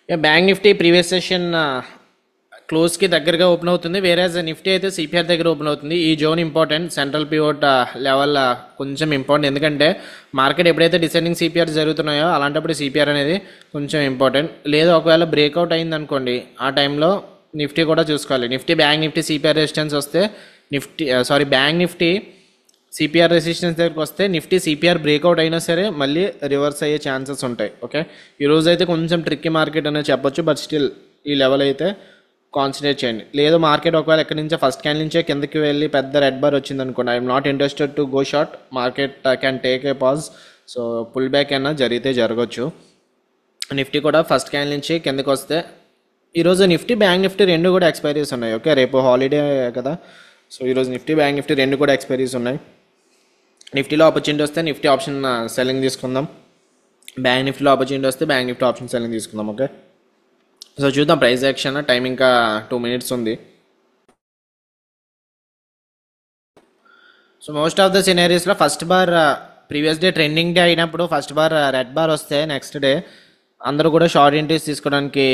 Bank Nifty previous session క్లోజ్కి దగ్గరగా open అవుతుంది, వేరేజ్ Nifty అయితే సిపిఆర్ దగ్గర ఓపెన్ అవుతుంది. ఈ zone important, central pivot level కొంచెం ఇంపార్టెంట్, ఎందుకంటే మార్కెట్ ఎప్పుడైతే డిసెండింగ్ సిపిఆర్ జరుగుతున్నాయో అలాంటప్పుడు సిపిఆర్ అనేది కొంచెం ఇంపార్టెంట్. లేదు ఒకవేళ బ్రేక్అవుట్ అయింది అనుకోండి, ఆ టైంలో నిఫ్టీ కూడా చూసుకోవాలి. బ్యాంక్ నిఫ్టీ సిపిఆర్ రెసిస్టెన్స్ వస్తే బ్యాంక్ నిఫ్టీ సిపిఆర్ రెసిస్టెన్స్ దగ్గరికి వస్తే నిఫ్టీ సిపిఆర్ బ్రేక్అవుట్ అయినా సరే మళ్ళీ రివర్స్ అయ్యే ఛాన్సెస్ ఉంటాయి. ఓకే, ఈరోజు అయితే కొంచెం ట్రిక్కీ మార్కెట్ అనేది చెప్పొచ్చు, బట్ స్టిల్ ఈ లెవెల్ అయితే కాన్సన్ట్రేట్ చేయండి. లేదు మార్కెట్ ఒకవేళ ఎక్కడి నుంచో ఫస్ట్ క్యాండిల్ నుంచే కిందకి వెళ్ళి పెద్ద రెడ్ బార్ వచ్చింది అనుకోండి, I'm not interested to go short, market can take a pause. So pull back అయినా జరిగితే జరగచ్చు. నిఫ్టీ కూడా ఫస్ట్ క్యాండిల్ నుంచి కిందకి వస్తే, ఈరోజు నిఫ్టీ బ్యాంక్ నిఫ్టీ రెండు కూడా ఎక్స్పైరీస్ ఉన్నాయి. ఓకే, రేపు హాలిడే కదా, సో ఈరోజు నిఫ్టీ బ్యాంక్ నిఫ్టీ రెండు కూడా ఎక్స్పైరీస్ ఉన్నాయి. నిఫ్టీలో ఆపర్చునిటీ వస్తే నిఫ్టీ ఆప్షన్ సెల్లింగ్ తీసుకుందాం, బ్యాంక్ నిఫ్టీలో ఆపర్చునిటీ వస్తే బ్యాంక్ నిఫ్టీ ఆప్షన్ సెల్లింగ్ తీసుకుందాం. ఓకే, సో చూద్దాం ప్రైస్ యాక్షన్. టైం ఇంకా 2 minutes ఉంది. సో మోస్ట్ ఆఫ్ ద సినారీస్లో first bar previous day trending day అయినప్పుడు ఫస్ట్ బార్ రెడ్ బార్ వస్తే నెక్స్ట్ డే అందరూ కూడా షార్ట్ ఎంట్రీస్ తీసుకోవడానికి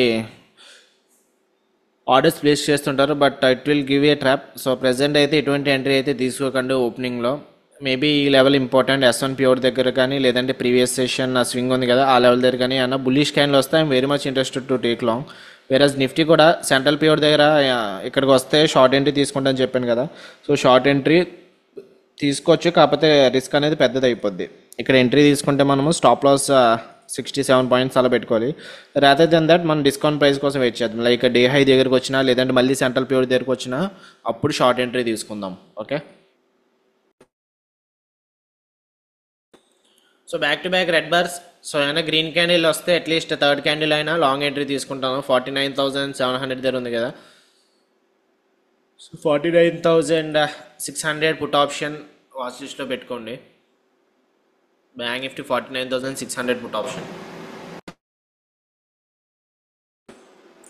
ఆర్డర్స్ ప్లేస్ చేస్తుంటారు, but it will give a trap. So present అయితే ఎటువంటి ఎంట్రీ అయితే తీసుకోకండి ఓపెనింగ్లో. మేబీ ఈ లెవెల్ ఇంపార్టెంట్, S1 ప్యూర్ దగ్గర కానీ లేదంటే ప్రీవియస్ సెషన్ స్వింగ్ ఉంది కదా ఆ లెవెల్ దగ్గర కానీ అన్న బుల్లిష్ క్యాన్లు వస్తే I'm very much interested to take long. వేరేజ్ నిఫ్టీ కూడా సెంట్రల్ ప్యూర్ దగ్గర ఇక్కడికి వస్తే షార్ట్ ఎంట్రీ తీసుకుంటాను చెప్పాను కదా, సో షార్ట్ ఎంట్రీ తీసుకోవచ్చు, కాకపోతే రిస్క్ అనేది పెద్దది అయిపోద్ది. ఇక్కడ ఎంట్రీ తీసుకుంటే మనము స్టాప్ లాస్ 67 points అలా పెట్టుకోవాలి. రాదర్ దెన్ దట్ మనం డిస్కౌంట్ ప్రైస్ కోసం వెయిట్ చేద్దాం. లైక్ డే హై దగ్గరకు వచ్చినా లేదంటే మళ్ళీ సెంట్రల్ ప్యూర్ దగ్గరకు వచ్చినా అప్పుడు షార్ట్ ఎంట్రీ తీసుకుందాం. Okay, so back to back red bars. So ఏమైనా గ్రీన్ క్యాండిల్ వస్తే అట్లీస్ట్ థర్డ్ క్యాండిల్ అయినా లాంగ్ ఎంట్రీ తీసుకుంటాను. 49,700 దగ్గర ఉంది కదా, సో 49,600 పుట్ ఆప్షన్ వాచ్ లిస్ట్లో పెట్టుకోండి. Bank Nifty 49,600 put option.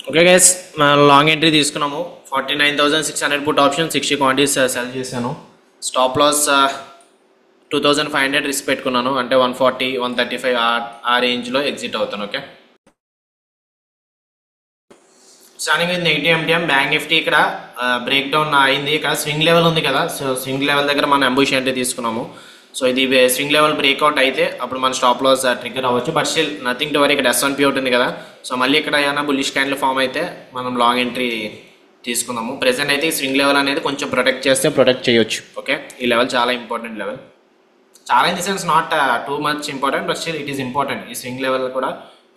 Okay guys, మనం లాంగ్ ఎంట్రీ తీసుకున్నాము. 49,600 పుట్ ఆప్షన్, 60 క్వాంటిటీస్ సెల్ చేశాను. స్టాప్ లాస్ 2,500 రిస్క్ పెట్టుకున్నాను, అంటే 140, 135 ఆ రేంజ్లో ఎగ్జిట్ అవుతాను. Okay, starting with negative MTM. Bank Nifty ఇక్కడ బ్రేక్ డౌన్ అయింది, ఇక్కడ స్వింగ్ లెవెల్ ఉంది కదా, సో స్వింగ్ లెవెల్ దగ్గర మనం అంబుష్ ఎంట్రీ తీసుకున్నాము. సో ఇది స్వింగ్ లెవెల్ బ్రేక్అవుట్ అయితే అప్పుడు మన స్టాప్ లాస్ ట్రిగ్గర్ అవ్వచ్చు, but still nothing to worry. ఇక్కడ S1 ప్యూర్ ఉంది కదా, సో మళ్ళీ ఇక్కడ ఏమైనా బుల్లిష్ క్యాండిల్ ఫామ్ అయితే మనం లాంగ్ ఎంట్రీ తీసుకుందాము. ప్రెసెంట్ అయితే ఈ స్వింగ్ లెవెల్ అనేది కొంచెం ప్రొటెక్ట్ చేస్తే ప్రొటెక్ట్ చేయొచ్చు. ఓకే, ఈ లెవెల్ చాలా ఇంపార్టెంట్ లెవెల్, చాలా in the sense not too much important, but still it is important. ఈ స్వింగ్ లెవెల్ కూడా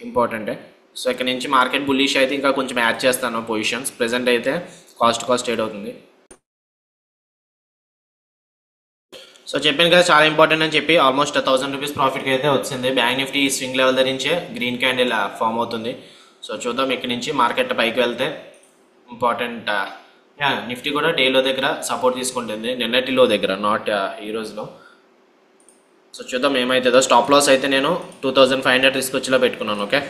ఇంపార్టెంటే. సో ఇక్కడ నుంచి మార్కెట్ బుల్లిష్ అయితే ఇంకా కొంచెం యాడ్ చేస్తాను పొజిషన్స్. ప్రెసెంట్ అయితే కాస్ట్ ట్రేడ్ అవుతుంది. సో చెప్పాను కదా చాలా ఇంపార్టెంట్ అని చెప్పి, ఆల్మోస్ట్ 1,000 రూపీస్ ప్రాఫిట్కి అయితే వచ్చింది. బ్యాంక్ నిఫ్టీ స్వింగ్ లెవెల్ ధరించే గ్రీన్ క్యాండిల్ ఫామ్ అవుతుంది. సో చూద్దాం ఇక్కడ నుంచి మార్కెట్ పైకి వెళ్తే ఇంపార్టెంట్. నిఫ్టీ కూడా డేలో దగ్గర సపోర్ట్ తీసుకుంటుంది, నిన్నటిలో దగ్గర, నాట్ ఈ రోజులో. సో చూద్దాం ఏమవుతుందో. స్టాప్ లాస్ అయితే నేను 2,500 రిస్క్ వచ్చేలా పెట్టుకున్నాను. ఓకే,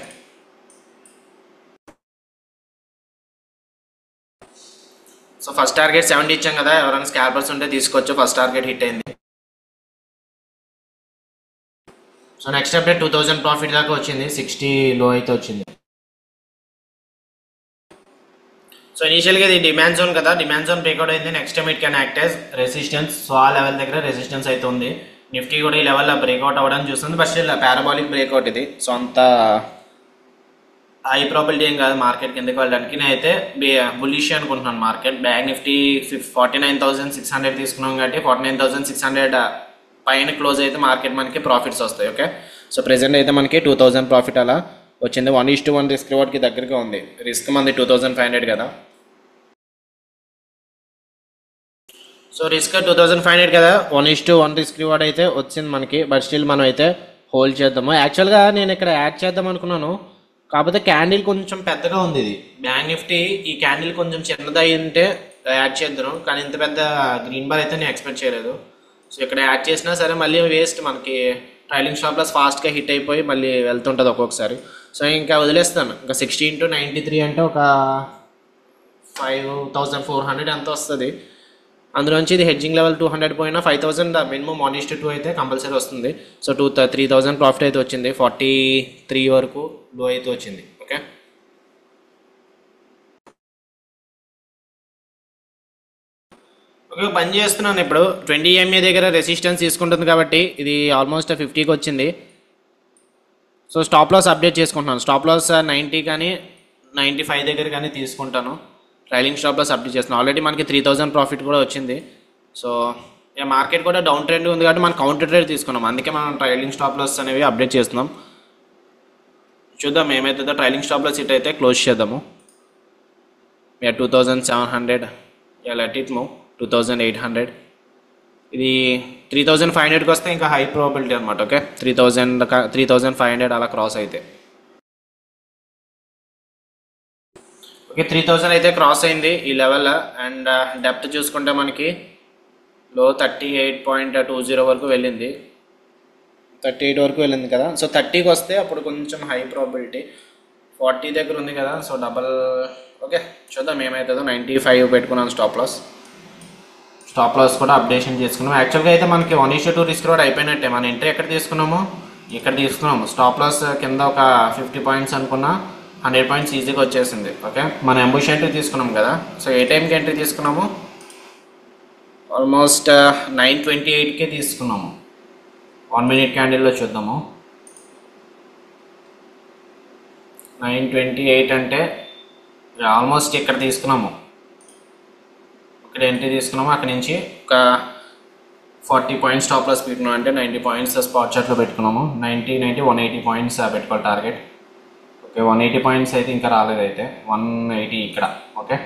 సో ఫస్ట్ టార్గెట్ 70 ఇచ్చాం కదా, ఎవరైనా స్కాల్పర్స్ ఉంటే తీసుకోవచ్చు. ఫస్ట్ టార్గెట్ హిట్ అయింది. సో నెక్స్ట్ అప్డేట్ 2,000 ప్రాఫిట్ దాకా వచ్చింది, 60 లో అయితే వచ్చింది. సో ఇనీషియల్గా ఇది డిమాండ్ జోన్ కదా, డిమాండ్ జోన్ బ్రేక్అవుట్ అయింది. Next time it can act as resistance. So ఆ లెవెల్ దగ్గర రెసిస్టెన్స్ అయితే ఉంది. నిఫ్టీ కూడా ఈ లెవెల్లో బ్రేక్అవుట్ అవ్వడానికి చూస్తుంది, బట్ స్టిల్ పారాబాలిక్ బ్రేక్అవుట్ ఇది. సో అంత హై ప్రాబిలిటీ ఏం కాదు మార్కెట్ కిందకి వెళ్ళడానికి. నేనైతే బుల్లిష్ అనుకుంటున్నాను మార్కెట్. బ్యాంక్ నిఫ్టీ 49,600 తీసుకున్నాం కాబట్టి 49,600 పైన క్లోజ్ అయితే మార్కెట్ మనకి ప్రాఫిట్స్ వస్తాయి. ఓకే, సో ప్రెసెంట్ అయితే మనకి 2,000 ప్రాఫిట్ అలా వచ్చింది. 1:1 రిస్క్ రివార్డ్కి దగ్గరగా ఉంది. రిస్క్ మంది 2,500 కదా, సో రిస్క్ 2,500 కదా, 1:1 రిస్క్ రివార్డ్ అయితే వచ్చింది మనకి. బట్ స్టిల్ మనం అయితే హోల్డ్ చేద్దాము. యాక్చువల్గా నేను ఇక్కడ యాడ్ చేద్దాం అనుకున్నాను, కాకపోతే క్యాండిల్ కొంచెం పెద్దగా ఉంది. ఇది బ్యాంక్ నిఫ్టీ ఈ క్యాండిల్ కొంచెం చిన్నదై ఉంటే యాడ్ చేద్దాను, కానీ ఇంత పెద్ద గ్రీన్ బార్ అయితే నేను ఎక్స్పెక్ట్ చేయలేదు. సో ఇక్కడ యాడ్ చేసినా సరే మళ్ళీ వేస్ట్, మనకి ట్రైలింగ్ స్టాప్ లాస్ ఫాస్ట్గా హిట్ అయిపోయి మళ్ళీ వెళ్తుంటుంది ఒక్కొక్కసారి. సో ఇంకా వదిలేస్తాను. ఇంకా 60 × 93 అంటే ఒక 5,400 ఎంత వస్తుంది. అందులోంచి ఇది హెడ్జింగ్ లెవెల్ 200 పోయినా 5,000 మినిమం 1:2 అయితే కంపల్సరీ వస్తుంది. సో 3,000 ప్రాఫిట్ అయితే వచ్చింది. 43 వరకు లో అయితే వచ్చింది. ఓకే, ఒక పని చేస్తున్నాను ఇప్పుడు 20 ఎంఏ దగ్గర రెసిస్టెన్స్ తీసుకుంటుంది కాబట్టి ఇది ఆల్మోస్ట్ 50కి వచ్చింది. సో స్టాప్ లాస్ అప్డేట్ చేసుకుంటున్నాను. స్టాప్ లాస్ 90 కానీ 95 దగ్గర కానీ తీసుకుంటాను. ట్రైలింగ్ స్టాప్ లాస్ అప్డేట్ చేస్తున్నాను. ఆల్రెడీ మనకి 3000 ప్రాఫిట్ కూడా వచ్చింది. సో ఇక మార్కెట్ కూడా డౌన్ ట్రెండ్ ఉంది కాబట్టి మనం కౌంటర్ ట్రేడ్ తీసుకున్నాం. అందుకే మనం ట్రైలింగ్ స్టాప్ లాస్ అనేవి అప్డేట్ చేస్తున్నాం. చూద్దాం ఏమవుతుందో. ట్రైలింగ్ స్టాప్ లాస్ ఇట్ అయితే క్లోజ్ చేద్దాము. 2700 లెట్ ఇట్ మూవ్. 2800 ఇది 3500కి వస్తే ఇంకా హై ప్రాబిలిటీ అనమాట. ఓకే 3500 అలా క్రాస్ అయితే ఓకే 3000 అయితే క్రాస్ అయింది ఈ లెవెల్. అండ్ డెప్త్ చూసుకుంటే మనకి లో 38.20 వరకు వెళ్ళింది. 38 వరకు వెళ్ళింది కదా. సో 30కి వస్తే అప్పుడు కొంచెం హై ప్రాబిలిటీ. 40 దగ్గర ఉంది కదా. సో డబల్ ఓకే చూద్దాం ఏమవుతుందో. 95 పెట్టుకున్నాను స్టాప్ లాస్. స్టాప్ లాస్ కూడా అప్డేషన్ చేసుకున్నాము. యాక్చువల్గా అయితే మనకి 1:2 రిస్క్ రోడ్ అయిపోయినట్టే. మన ఎంట్రీ ఎక్కడ తీసుకున్నాము, ఇక్కడ తీసుకున్నాము. స్టాప్ లాస్ కింద ఒక 50 పాయింట్స్ అనుకున్నా 100 పాయింట్స్ ఈజీగా వచ్చేసింది. ఓకే మనం అంబుష్ ఎంట్రీ తీసుకున్నాం కదా. సో ఏ టైంకి ఎంట్రీ తీసుకున్నాము, ఆల్మోస్ట్ 9:28కే తీసుకున్నాము. 1 మినిట్ క్యాండిల్లో చూద్దాము. 9:28 అంటే ఆల్మోస్ట్ ఇక్కడ తీసుకున్నాము. ఇక్కడ ఎంట్రీ తీసుకున్నాము. అక్కడి నుంచి ఒక 40 పాయింట్స్ స్టాప్ లాస్ పెట్టుకున్నాం. అంటే 90 పాయింట్స్ స్పాట్ చార్ట్లో పెట్టుకున్నాము. 180 పాయింట్స్ పెట్టుకోవాలి టార్గెట్. ఓకే 180 పాయింట్స్ అయితే ఇంకా రాలేదు. అయితే 180 ఇక్కడ. ఓకే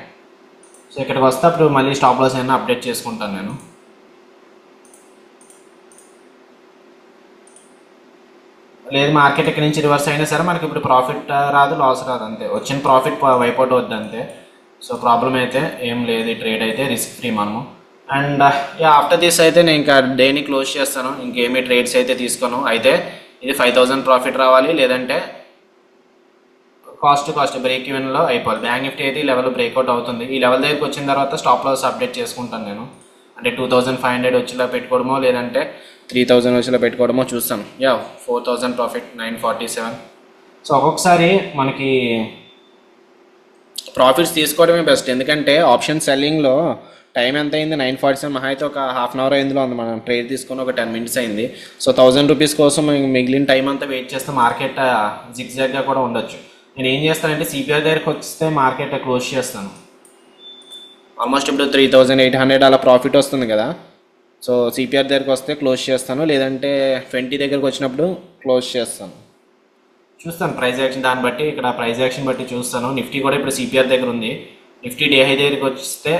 సో ఇక్కడికి వస్తే అప్పుడు మళ్ళీ స్టాప్ లాస్ అయినా అప్డేట్ చేసుకుంటాను నేను. లేదు మార్కెట్ ఇక్కడ నుంచి రివర్స్ అయినా సరే మనకి ఇప్పుడు ప్రాఫిట్ రాదు, లాస్ రాదు, అంతే. వచ్చిన ప్రాఫిట్ వైపౌట్ అవుద్ది అంతే. సో ప్రాబ్లం అయితే ఏం లేదు. ఈ ట్రేడ్ అయితే రిస్క్ ఫ్రీ మనము. అండ్ ఆఫ్టర్ దిస్ అయితే నేను ఇంకా డేని క్లోజ్ చేస్తాను. ఇంకేమీ ట్రేడ్స్ అయితే తీసుకోను. అయితే ఇది 5000 ప్రాఫిట్ రావాలి, లేదంటే కాస్ట్ బ్రేక్ ఈవెన్లో అయిపోవాలి. బ్యాంక్ నిఫ్టీ అయితే ఈ లెవెల్ బ్రేక్అవుట్ అవుతుంది. ఈ లెవెల్ దగ్గరికి వచ్చిన తర్వాత స్టాప్ లాస్ అప్డేట్ చేసుకుంటాను నేను. అంటే 2500 వచ్చేలా పెట్టుకోవడమో, లేదంటే 3000 వచ్చేలా పెట్టుకోవడమో చూస్తాను. 4000 ప్రాఫిట్ 947. సో ఒక్కొక్కసారి మనకి ప్రాఫిట్స్ తీసుకోవడమే బెస్ట్. ఎందుకంటే ఆప్షన్ సెల్లింగ్లో టైం ఎంత అయింది, 9:47. మహా అయితే ఒక హాఫ్ అన్ అవర్ అయిందిలో ఉంది. మనం ట్రేడ్ తీసుకొని ఒక 10 మినిట్స్ అయింది. సో 1000 రూపీస్ కోసం మిగిలిన టైం అంతా వెయిట్ చేస్తే మార్కెట్ జిగ్జాగ్గా కూడా ఉండొచ్చు. నేను ఏం చేస్తానంటే సిపిఆర్ దగ్గరికి వస్తే మార్కెట్ క్లోజ్ చేస్తాను. ఆల్మోస్ట్ ఇప్పుడు 3800 అలా ప్రాఫిట్ వస్తుంది కదా. సో సిపిఆర్ దగ్గరికి వస్తే క్లోజ్ చేస్తాను, లేదంటే 20 దగ్గరికి వచ్చినప్పుడు క్లోజ్ చేస్తాను. చూస్తాను ప్రైస్ యాక్షన్ దాన్ని బట్టి, ఇక్కడ ప్రైస్ యాక్షన్ బట్టి చూస్తాను. నిఫ్టీ కూడా ఇప్పుడు సిపిఆర్ దగ్గర ఉంది. నిఫ్టీ డే హై దగ్గరికి వస్తే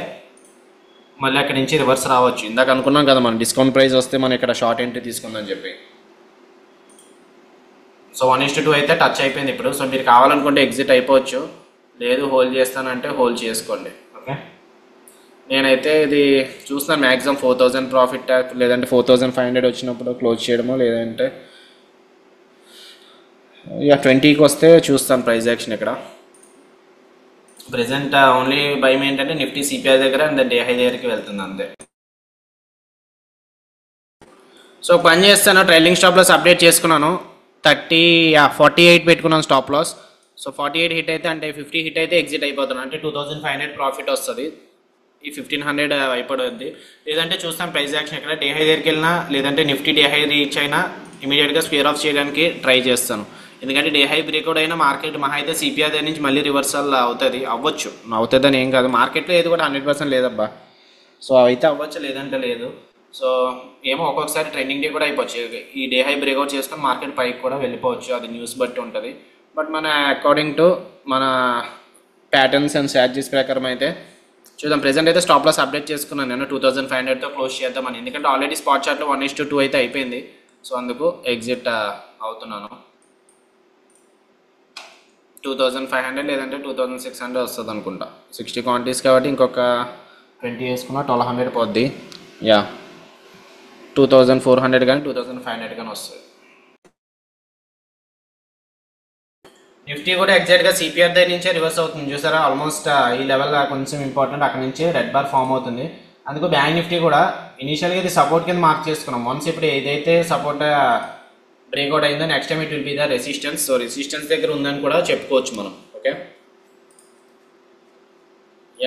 మళ్ళీ అక్కడి నుంచి రివర్స్ రావచ్చు. ఇందాక అనుకున్నాం కదా మనం డిస్కౌంట్ ప్రైస్ వస్తే మనం ఇక్కడ షార్ట్ ఎంట్రీ తీసుకుందని చెప్పి. సో 1:2 అయితే టచ్ అయిపోయింది ఇప్పుడు. సో మీరు కావాలనుకుంటే ఎగ్జిట్ అయిపోవచ్చు, లేదు హోల్డ్ చేస్తానంటే హోల్డ్ చేసుకోండి. ఓకే నేనైతే ఇది చూస్తున్నాను. మ్యాక్సిమం 4000 ప్రాఫిట్, లేదంటే 4500 వచ్చినప్పుడు క్లోజ్ చేయడమో, లేదంటే 20కి వస్తే చూస్తాను ప్రైస్ యాక్షన్. ఇక్కడ ప్రెసెంట్ ఓన్లీ భయం ఏంటంటే నిఫ్టీ సిపిఆర్ దగ్గర అండ్ డే హై దగ్గరికి వెళ్తుంది అంతే. సో పని చేస్తాను. ట్రైలింగ్ స్టాప్ లాస్ అప్డేట్ చేసుకున్నాను. 48 పెట్టుకున్నాను స్టాప్ లాస్. సో 48 హిట్ అయితే, అంటే 50 హిట్ అయితే ఎగ్జిట్ అయిపోతాను. అంటే 2500 ప్రాఫిట్ వస్తుంది. ఈ 1500 అయిపోతుంది. లేదంటే చూస్తాను ప్రైస్ యాక్షన్. ఇక్కడ డే హై దగ్గరికి వెళ్ళినా, లేదంటే నిఫ్టీ డే హై రీచ్ అయినా ఇమీడియట్గా స్క్వేర్ ఆఫ్ చేయడానికి ట్రై చేస్తాను. ఎందుకంటే డే హై బ్రేక్అవుట్ అయినా మార్కెట్ మహా అయితే సిపిఆర్ దగ్గర నుంచి మళ్ళీ రివర్సల్ అవ్వచ్చు. అవుతుందని ఏం కాదు. మార్కెట్లో ఏది కూడా 100% లేదబ్బా. సో అయితే అవ్వచ్చు, లేదంటే లేదు. సో ఏమో ఒక్కొక్కసారి ట్రెండింగ్ డే కూడా అయిపోవచ్చు. ఈ డే హై బ్రేక్అవుట్ చేసుకొని మార్కెట్ పైకి కూడా వెళ్ళిపోవచ్చు. అది న్యూస్ బట్టి ఉంటుంది. బట్ మన అకార్డింగ్ టు మన ప్యాటర్న్స్ అండ్ స్ట్రాటజీస్ ప్రకారం అయితే చూద్దాం. ప్రెసెంట్ అయితే స్టాప్ లాస్ అప్డేట్ చేసుకున్నాను నేను. 2500తో క్లోజ్ చేద్దామని. ఎందుకంటే ఆల్రెడీ స్పాట్ చార్ట్లో 1:2 అయితే అయిపోయింది. సో అందుకు ఎగ్జిట్ అవుతున్నాను. 2500 లేదంటే 2600 వస్తుంది అనుకుంటా. 60 క్వాంటిటీస్ కాబట్టి ఇంకొక 20 వేసుకున్నా 1200 పోద్ది. 2400 కానీ 2500 కానీ వస్తుంది. నిఫ్టీ కూడా ఎగ్జాక్ట్గా సిపిఆర్ దగ్గర నుంచే రివర్స్ అవుతుంది. చూసారా ఆల్మోస్ట్ ఈ లెవెల్ కొంచెం ఇంపార్టెంట్. అక్కడ నుంచి రెడ్ బార్ ఫామ్ అవుతుంది. అందుకు బ్యాంక్ నిఫ్టీ కూడా ఇనీషియల్గా ఇది సపోర్ట్ కింద మార్క్ చేసుకున్నాం. వన్స్ ఇప్పుడు ఏదైతే సపోర్ట్ బ్రేక్అవుట్ అయిందో next time it will be the resistance. So resistance దగ్గర ఉందని కూడా చెప్పుకోవచ్చు మనం. ఓకే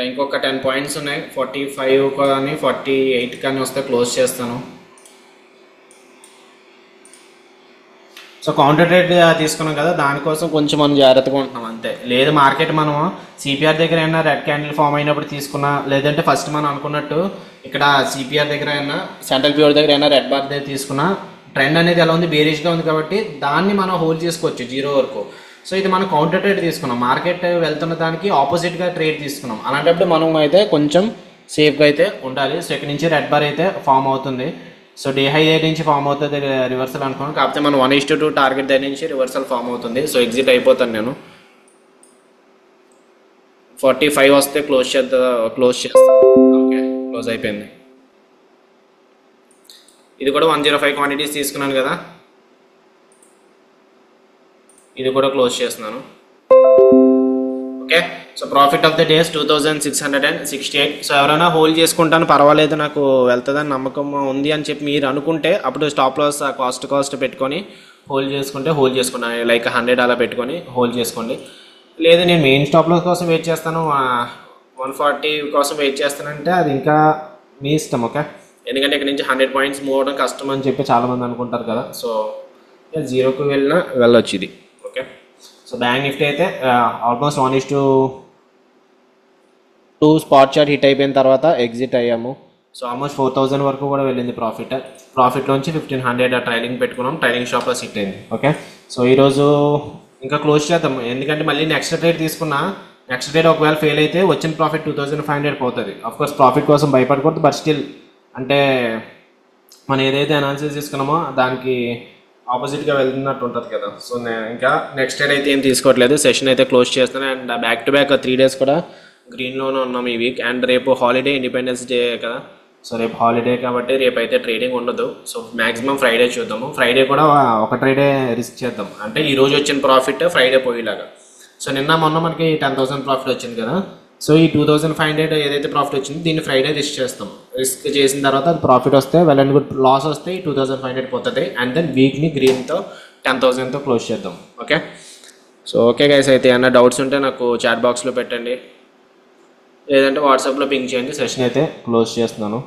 ఇంకొక 10 పాయింట్స్ ఉన్నాయి. 45 కానీ 48 కానీ వస్తే క్లోజ్ చేస్తాను. సో కౌంటర్ ట్రేడ్ తీసుకున్నాం కదా, దానికోసం కొంచెం మనం జాగ్రత్తగా ఉంటున్నాం అంతే. లేదు మార్కెట్ మనం సిపిఆర్ దగ్గర అయినా రెడ్ క్యాండిల్ ఫామ్ అయినప్పుడు తీసుకున్నా, లేదంటే ఫస్ట్ మనం అనుకున్నట్టు ఇక్కడ సిపిఆర్ దగ్గర అయినా సెంట్రల్ పివట్ దగ్గర అయినా రెడ్ బార్ దగ్గర తీసుకున్నా, ట్రెండ్ అనేది ఎలా ఉంది, బేరిష్గా ఉంది కాబట్టి దాన్ని మనం హోల్డ్ చేసుకోవచ్చు 0 వరకు. సో ఇది మనం కౌంటర్ ట్రేడ్ తీసుకున్నాం, మార్కెట్ వెళ్తున్న దానికి ఆపోజిట్గా ట్రేడ్ తీసుకున్నాం. అలాంటప్పుడు మనం అయితే కొంచెం సేఫ్గా అయితే ఉండాలి. సో ఇక్కడ నుంచి రెడ్ బార్ అయితే ఫామ్ అవుతుంది. సో డే హై దగ్గర నుంచి ఫామ్ అవుతుంది రివర్సల్ అనుకున్నాను, కాకపోతే మనం 1:2 టార్గెట్ దగ్గర నుంచి రివర్సల్ ఫామ్ అవుతుంది. సో ఎగ్జిట్ అయిపోతాను నేను. 45 వస్తే క్లోజ్ చేస్తాను. ఓకే, క్లోజ్ అయిపోయింది. ఇది కూడా 105 క్వాంటిటీస్ తీసుకున్నాను కదా, ఇది కూడా క్లోజ్ చేస్తున్నాను. Okay, so profit of the days 2668. So ఎవరైనా హోల్డ్ చేసుకుంటాను పర్వాలేదు, నాకు వెళ్తుందని నమ్మకం ఉంది అని చెప్పి మీరు అనుకుంటే అప్పుడు స్టాప్ లాస్ కాస్ట్ పెట్టుకొని హోల్డ్ చేసుకుంటాను. లైక్ 100 అలా పెట్టుకొని హోల్డ్ చేసుకోండి. లేదు నేను మెయిన్ స్టాప్ లాస్ కోసం వెయిట్ చేస్తాను, 140 కోసం వెయిట్ చేస్తానంటే అది ఇంకా మీ ఇష్టం. ఓకే, ఎందుకంటే ఇక్కడ నుంచి 100 పాయింట్స్ మూవ్ అవడం కష్టం అని చెప్పి చాలామంది అనుకుంటారు కదా. సో 0కు వెళ్ళొచ్చు ఇది. ఓకే, సో బ్యాంక్ నిఫ్టీ అయితే ఆల్మోస్ట్ 1:2 స్పాట్ చార్ట్ హిట్ అయిపోయిన తర్వాత ఎగ్జిట్ అయ్యాము. సో ఆల్మోస్ట్ 4000 వరకు కూడా వెళ్ళింది ప్రాఫిట్లోంచి 1500 ట్రైలింగ్ పెట్టుకున్నాం, ట్రైలింగ్ షాప్లో హిట్ అయింది. ఓకే, సో ఈరోజు ఇంకా క్లోజ్ చేద్దాం, ఎందుకంటే మళ్ళీ నెక్స్ట్ ట్రేడ్ తీసుకున్నా, నెక్స్ట్ ట్రేడ్ ఒకవేళ ఫెయిల్ అయితే వచ్చిన ప్రాఫిట్ 2500 పోతుంది. అఫ్కోర్స్ ప్రాఫిట్ కోసం భయపడకూడదు, బట్ స్టిల్ అంటే మనం ఏదైతే అనాలిసిస్ తీసుకున్నామో దానికి ఆపోజిట్గా వెళ్తున్నట్టు ఉంటుంది కదా. సో ఇంకా నెక్స్ట్ ట్రేడ్ అయితే ఏం తీసుకోవట్లేదు, సెషన్ అయితే క్లోజ్ చేస్తాను. And back to back 3 days కూడా గ్రీన్లోనే ఉన్నాం ఈ వీక్. అండ్ రేపు హాలిడే, ఇండిపెండెన్స్ డే కదా, సో రేపు హాలిడే కాబట్టి రేపు అయితే ట్రేడింగ్ ఉండదు. సో మ్యాక్సిమం ఫ్రైడే చూద్దాము. ఫ్రైడే కూడా ఒక ట్రేడే రిస్క్ చేద్దాం, అంటే ఈరోజు వచ్చిన ప్రాఫిట్ ఫ్రైడే పోయేలాగా. సో నిన్న మొన్న మనకి 10,000 ప్రాఫిట్ వచ్చింది కదా, సో ఈ 2500 ఏదైతే ప్రాఫిట్ వచ్చిందో దీన్ని ఫ్రైడే రిస్క్ చేస్తాం. రిస్క్ చేసిన తర్వాత అది ప్రాఫిట్ వస్తే వెల్ అండ్ గుడ్, లాస్ వస్తే 2500 పోతుంది. అండ్ దెన్ వీక్ని గ్రీన్తో 10,000తో క్లోజ్ చేద్దాం. ఓకే, సో ఓకే గైస్, అయితే ఏమన్నా డౌట్స్ ఉంటే నాకు చాట్ బాక్స్లో పెట్టండి, లేదంటే వాట్సాప్లో పింక్ చేయండి. సెషన్ అయితే క్లోజ్ చేస్తున్నాను.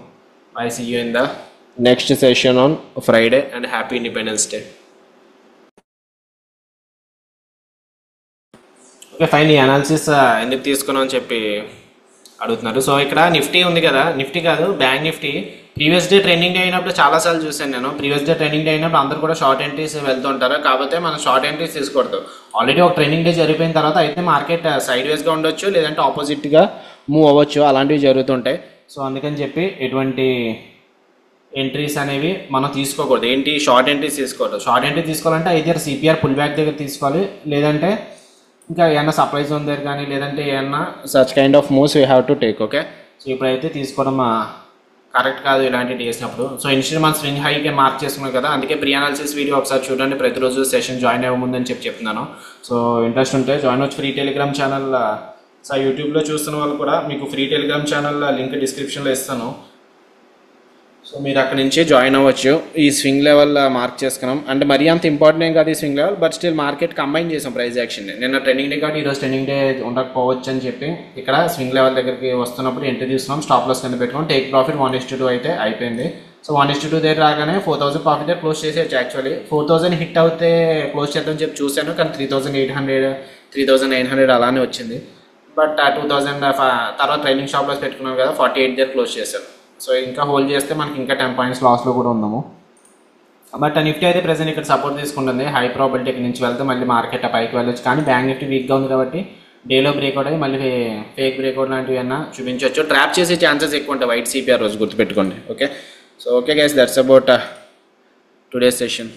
I see you in the next session on Friday and happy independence day. Okay fine, ఈ అనాలిసిస్ ఎందుకు తీసుకున్నాం అని చెప్పి అడుగుతున్నారు. సో ఇక్కడ నిఫ్టీ ఉంది కదా, నిఫ్టీ కాదు bank Nifty previous day trending day అయినప్పుడు చాలాసార్లు చూసాను నేను. ప్రీవియస్ డే ట్రెండింగ్ డే అయినప్పుడు అందరూ కూడా షార్ట్ ఎంట్రీస్ వెళ్తుంటారు, కాకపోతే మనం షార్ట్ ఎంట్రీస్ తీసుకోవద్దు. ఆల్రెడీ ఒక ట్రెండింగ్ డే జరిగిపోయిన తర్వాత అయితే మార్కెట్ సైడ్ వేస్గా ఉండొచ్చు, లేదంటే ఆపోజిట్గా మూవ్ అవ్వచ్చు, అలాంటివి జరుగుతుంటాయి. సో అందుకని చెప్పి ఎటువంటి ఎంట్రీస్ అనేవి మనం తీసుకోకూడదు. ఏంటి షార్ట్ ఎంట్రీస్ తీసుకోవద్దు. షార్ట్ ఎంట్రీ తీసుకోవాలంటే అయితే సిపిఆర్ పుల్ బ్యాక్ దగ్గర తీసుకోవాలి, లేదంటే ఇంకా ఏమన్నా సర్ప్రైజ్ ఉంది కానీ, లేదంటే ఏమన్నా such kind of moves we have to take. Okay, so ఇప్పుడైతే తీసుకోవడం కరెక్ట్ కాదు ఇలాంటివి చేసినప్పుడు. సో ఇనిషియల్ మనం స్వింగ్ హైకి మార్క్ చేసుకున్నాం కదా, అందుకే ప్రీ అనాలిసిస్ వీడియో ఒకసారి చూడండి, ప్రతిరోజు సెషన్ జాయిన్ అవ్వముందని చెప్తున్నాను. సో ఇంట్రెస్ట్ ఉంటే జాయిన్ అవ్వచ్చు. ఫ్రీ టెలిగ్రామ్ ఛానల్, సో యూట్యూబ్లో చూస్తున్న వాళ్ళు కూడా మీకు ఫ్రీ టెలిగ్రామ్ ఛానల్ లింక్ డిస్క్రిప్షన్లో ఇస్తాను. సో మీరు అక్కడి నుంచి జాయిన్ అవ్వచ్చు. ఈ స్వింగ్ లెవెల్ మార్క్ చేసుకున్నాం, అంటే మరీ అంత ఇంపార్టెంట్ ఏం కాదు ఈ swing level, but still market combine చేసాం ప్రైస్ యాక్షన్. నిన్న ట్రెండింగ్ డే కాబట్టి ఈరోజు ట్రెండింగ్ డే ఉండకపోవచ్చు అని చెప్పి ఇక్కడ స్వింగ్ లెవెల్ దగ్గరికి వస్తున్నప్పుడు ఎంట్రీ తీసుకున్నాం, స్టాప్ లాస్ కింద పెట్టుకున్నాం. టేక్ ప్రాఫిట్ 1:2 అయితే అయిపోయింది. సో 1:2 దగ్గర రాగానే 4000 ప్రాఫిట్ దగ్గర క్లోజ్ చేసేయచ్చు. యాక్చువల్లీ 4000 హిట్ అవుతే క్లోజ్ చేద్దామని చెప్పి చూశాను, కానీ 3800 3900 అలానే వచ్చింది. బట్ 2000 తర్వాత ట్రైనింగ్ షాప్ లాస్ పెట్టుకున్నాం కదా, 48 దగ్గర క్లోజ్ చేశాను. సో ఇంకా హోల్డ్ చేస్తే మనకి ఇంకా 10 పాయింట్స్ లాస్లో కూడా ఉన్నాము. బట్ నిఫ్టీ అయితే ప్రెసెంట్ ఇక్కడ సపోర్ట్ తీసుకుంటుంది, హై ప్రాబిలిటీ ఇక్కడ నుంచి వెళ్తే మళ్ళీ మార్కెట్ పైకి వెళ్ళొచ్చు. కానీ బ్యాంక్ నిఫ్టీ వీక్గా ఉంది కాబట్టి డేలో బ్రేక్అవుట్ అయ్యి మళ్ళీ ఫేక్ బ్రేక్అవుట్ లాంటివి ఏమైనా చూపించవచ్చు. ట్రాప్ చేసే ఛాన్సెస్ ఎక్కువ ఉంటాయి వైట్ సిపిఆర్ రోజు, గుర్తుపెట్టుకోండి. Okay, so okay guys, that's about today's session.